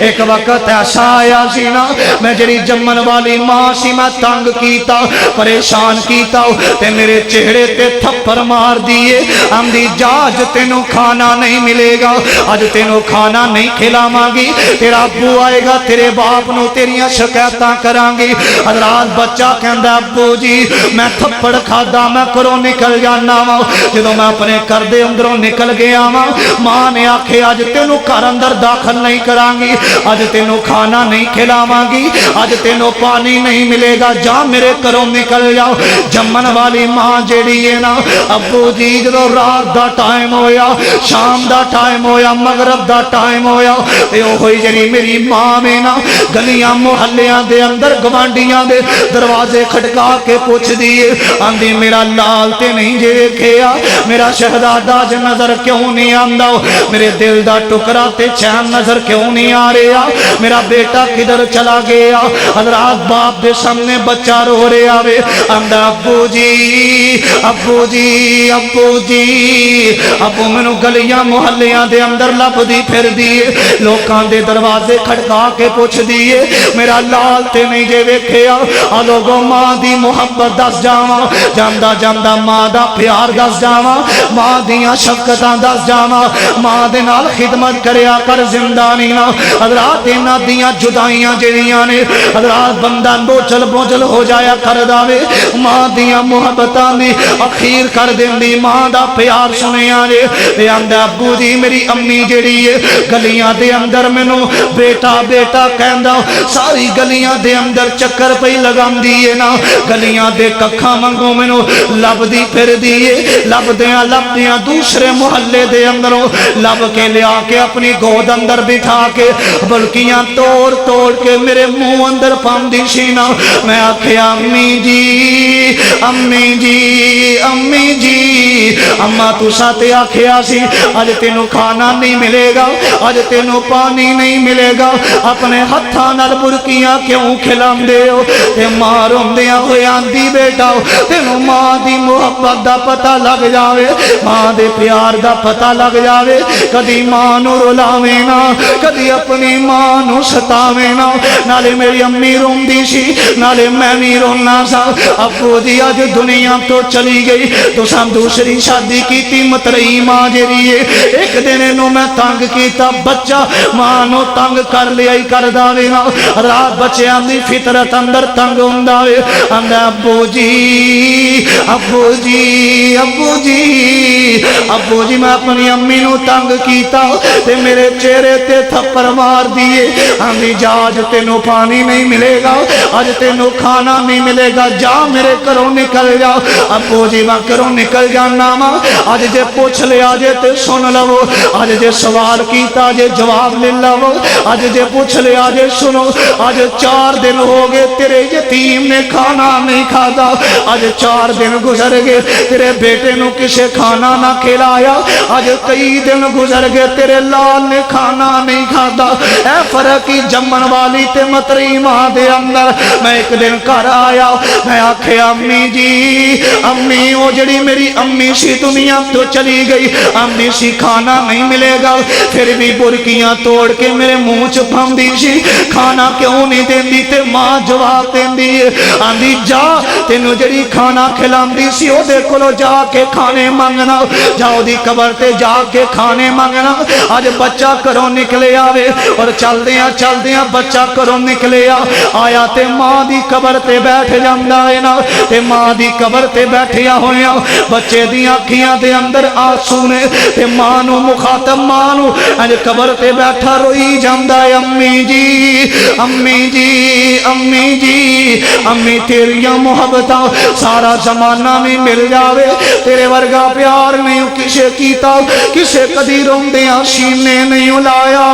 ایک وقت ایسا آیا سی نا میں جڑی جمن والی ماں سی میں تنگ کیتا پریشان کیتا تے میرے چہرے تے تھپڑ مار دیے، آندی جا اج تینوں کھانا نہیں ملے گا، اج تینوں کھانا نہیں کھلاواں گی، تیرا ابو آئے گا تیرے باپ نو تیریاں شکایتاں کراں گی۔ حضرات بچہ کہندا ابو جی میں تھپڑ کھادا میں گھروں نکل جانا وا، جدوں میں اپنے گھر دے اندروں نکل گیا وا ماں نے آکھے اج تینوں گھر اندر داخل نہیں کراں گی، اج تینوں کھانا نہیں کھلاواں گی، اج تینوں پانی نہیں ملے گا، جا میرے گھروں نکل جاؤ۔ جمن والی ماں جیڑی ہے نا ابو جی جدوں رات دا ٹائم ہویا شام دا ٹائم ہویا مغرب دا ٹائم ہویا تے اوہی جڑی میری ماں میں نا گلیاں محلیاں دے اندر گوانڈیاں دے دروازے کھٹکا کے پوچھ دیے، آندی میرا لال تے نہیں جے ویکھیا، میرا شہزادہ ج نظر کیوں نہیں آندا، میرے دل دا ٹکڑا تے چین نظر کیوں نہیں آ رہا، میرا بیٹا کدھر چلا گیا؟ حضرات باپ دے سامنے بچہ رو رہا وے، آندا ابو جی ابو جی ابو جی ابو مینوں گلیاں محلیاں دے اندر لب دی پھر دیے، لوکاں دے دروازے کھڑکا کے پوچھ دیے، میرا لال تے نہیں جے ویکھیا۔ آ لوگوں ماں دی محبت دس جاواں، جاندا جاندا ماں دا پیار دس جاواں، ماں دیاں شفقتاں دس جاواں، ماں دے نال خدمت کریا کر زندانی نا۔ حضرات انہاں دیاں جدائیاں جڑیاں نے حضرات بندہ بوجھل بوجھل ہو جایا کر داوے، ماں دیاں محبتاں دی اخیر کر دیندی ماں دا پیار سنیا نے۔ تے آندا ابو جی میری امی جڑی ہے گلیاں دے اندر مینوں بیٹا بیٹا کہندا، ساری گلیاں دے اندر چکر پئی لگاندی ہے نا، گلیاں دے ککھاں منگوں مینوں لب دی پھر دیے، لب دیاں دوسرے محلے دے اندروں لب کے لیا کے اپنی گود اندر بٹھا کے بلکیاں توڑ توڑ کے میرے منہ اندر پاندی سی نا۔ میں آکھیا امی جی امی جی امی جی اما تساں تے آکھیا سی اج تینوں کھانا نہیں ملے گا، اج تینوں پانی نہیں ملے گا، اپنے ہتھاں نال برکیاں کیوں کھلاندے ہو؟ تے ماں روندیاں ہوئے آندی بیٹا تینوں ماں دی محبت دا پتہ لگ جاوے، ماں دے پیار دا پتہ لگ جاوے، کدی ماں نو رلاویں نا، کدی اپنی ماں نو ستاویں نا۔ نالے میری امی روندی سی نالے میں بھی رونا سا، ابو جی اج دنیا تو چلی گئی، تساں دوسری شادی کیتی مترئی ماں جیڑی ہے، ایک دن نو میں تنگ کیتا بچہ ماں نو تنگ کر لیا ہی کر داوے نا، رات بچیاں دی فطرت اندر تنگ ہوندا وے، آندا ابو جی ابو جی ابو جی ابو جی میں اپنی امی نو تنگ کیتا تے میرے چہرے تے تھپڑ مار دیے، آندی جا اج تینوں پانی نہیں ملے گا، اج تینوں کھانا نہیں ملے گا، جا میرے گھروں نکل جا۔ ابو جی میں گھروں نکل جانا وا، اج جے پوچھ لیا جے تے سن لو، اج جے سوال کیتا جے جواب لے لو، اج جے پوچھ لیا جے سنو، اج 4 دن ہو گئے تیرے یتیم نے کھانا نہیں کھادا، اج 4 دن گزر گئے تیرے بیٹے نو کسے کھانا نہ کھلایا، اج کئی دن گزر گئے تیرے لال نے کھانا نہیں کھادا۔ اے فرق ہی جمن والی تے مترئی ماں دے اندر۔ میں ایک دن گھر آیا، میں آکھیا امی جی امی وہ جڑی میری امی سی دنیا تو چلی گئی، امی سی کھانا نہیں ملے گا، پھر بھی برکیاں توڑ کے میرے منہ چ پاندی سی، کھانا کیوں نہیں دیندی؟ تے ماں جواب دیندی ہے، آندی جا تینوں جڑی کھانا کھلاندی سی او دے کولوں جا کے کھانے منگنا جاؤ دی قبر تے جا کے کھانے منگنا اج بچہ کرو نکلے آوے اور چل دیاں بچہ کرو نکلے آیا تے ماں دی قبر تے بیٹھ جاندا ہے نا تے ماں دی قبر تے بیٹھیا ہویا بچے دی اکھیاں دے اندر آنسو نے تے ماں نو مخاطب ماں نو اج قبر تے بیٹھا روئی جاندا ہے امی جی امی جی امی جی امی تیریاں محبتاں سارا زمانہ میں مل جاوے تیرے ورگا پیار نہیں کسے کیتا کسے کدی روندیاں سینے نہیں لایا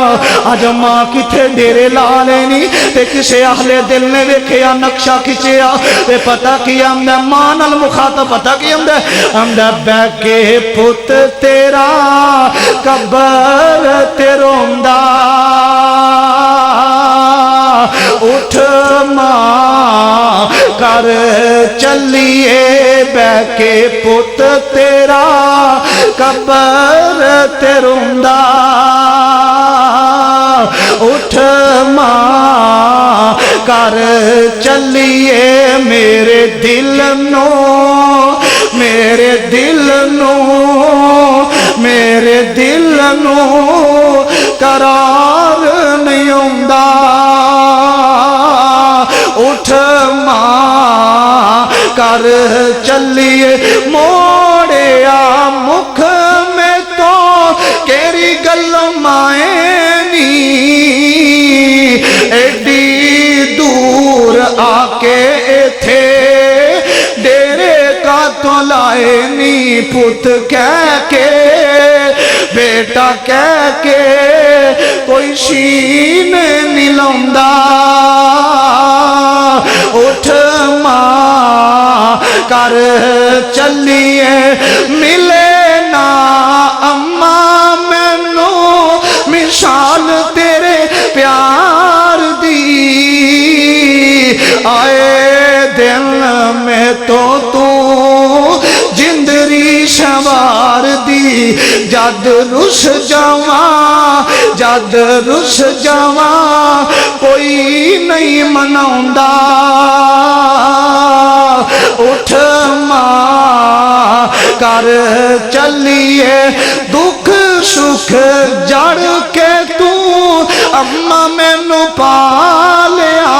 اج ماں کتھے ڈیرے لا لینی تے کسے اہل دل نے ویکھیا نقشہ کھچیا تے پتہ کی آمدہ ماں نال مخاطب پتہ کی آمدہ بے کے پت تیرا قبر تے روندہ اٹھ ماں کر چلیے بے کے پت تیرا قبر تے روندہ اٹھ ماں کر چلیے میرے دل نو میرے دل نو میرے دل نو قرار نہیں ہوندا اٹھ ماں کر چلیے موڑیا مکھ میں تو کیری گل مائیں نی ایڈی دور آ کے تھے ڈیرے کا تو لائے نی پت کہہ کے بیٹا کہہ کے کوئی شین نہیں لوندا اٹھ ماں کر چلیے ملے نا اماں مینو مثال تیرے پیار دی آئے دل میں تو جندری شوار دی جد رس جاواں کوئی نہیں مناوندا اٹھ ماں کر چلیے دکھ سکھ جڑ کے تو اماں مینو پالیا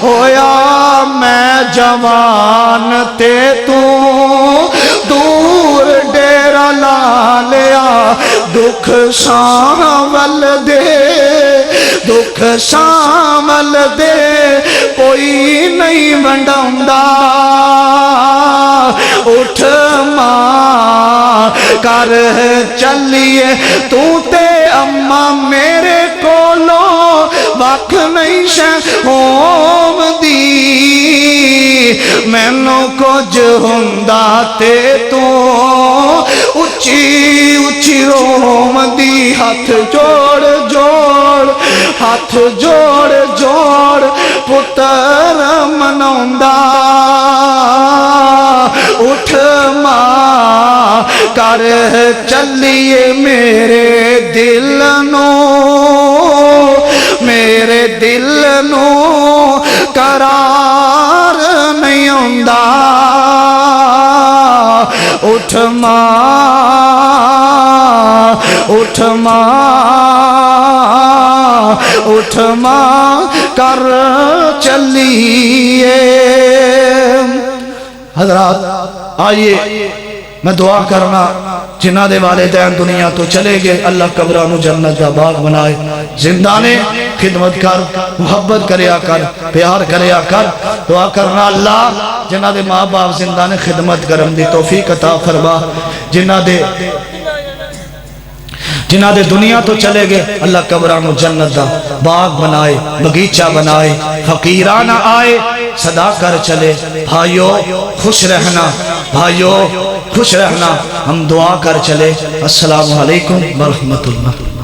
ہویا میں جوان تے تو دور ڈیرا لا لیا دکھ شامل دے کوئی نہیں ونڈاوندا اٹھ ماں کر چلیے تو تے اماں میرے کولو وقت نہیں ہوم دی مینو کچھ ہوندا تے تو اچھی اچھی روم دی ہاتھ جوڑ پتر مناوندا اٹھ ماں کر چلیے میرے دل نو قرار نہیں ہوندا اٹھ ماں کر چلیے حضرات آئیے میں دعا کرنا جنہ دے والدین دنیا تو چلے گئے اللہ قبرانو جنت کا باغ بنائے زندانے خدمت کر محبت کریا کر پیار کریا کر دعا کرنا اللہ جنہ دے ماں باپ زندانے خدمت کرم دی توفیق عطا فرما جنہ دے دنیا تو چلے گئے اللہ قبرانو جنت دا باغ بنائے بغیچہ بنائے فقیرانہ آئے صدا کر چلے بھائیو خوش رہنا ہم دعا کر چلے السلام علیکم ورحمت اللہ